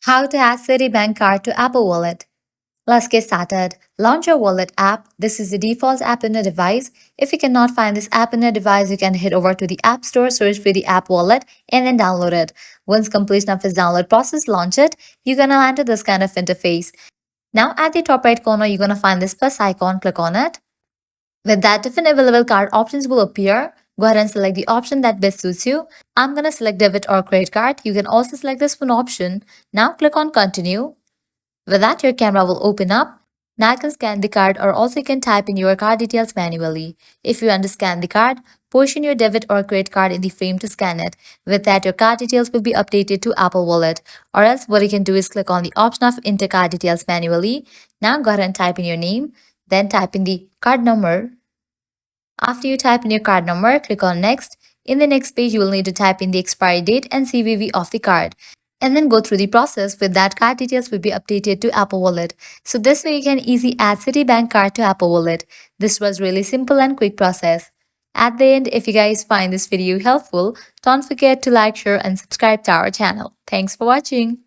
How to add CitiBank card to Apple Wallet. Let's get started. Launch your wallet app. This is the default app in your device. If you cannot find this app in your device, you can head over to the App Store, search for the app wallet, and then download it. Once completion of its download process, launch it. You're gonna land to this kind of interface. Now at the top right corner, you're gonna find this plus icon. Click on it. With that, different available card options will appear. Go ahead and select the option that best suits you. I'm gonna select debit or credit card. You can also select this one option. Now click on continue. With that, your camera will open up. Now I can scan the card, or also you can type in your card details manually. If you want to scan the card, position your debit or credit card in the frame to scan it. With that, your card details will be updated to Apple Wallet. Or else what you can do is click on the option of enter card details manually. Now go ahead and type in your name, then type in the card number. After you type in your card number, click on next. In the next page, you will need to type in the expiry date and CVV of the card, and then go through the process. With that, card details will be updated to Apple Wallet. So this way you can easily add Citibank card to Apple Wallet. This was really simple and quick process. At the end, if you guys find this video helpful, don't forget to like, share and subscribe to our channel. Thanks for watching.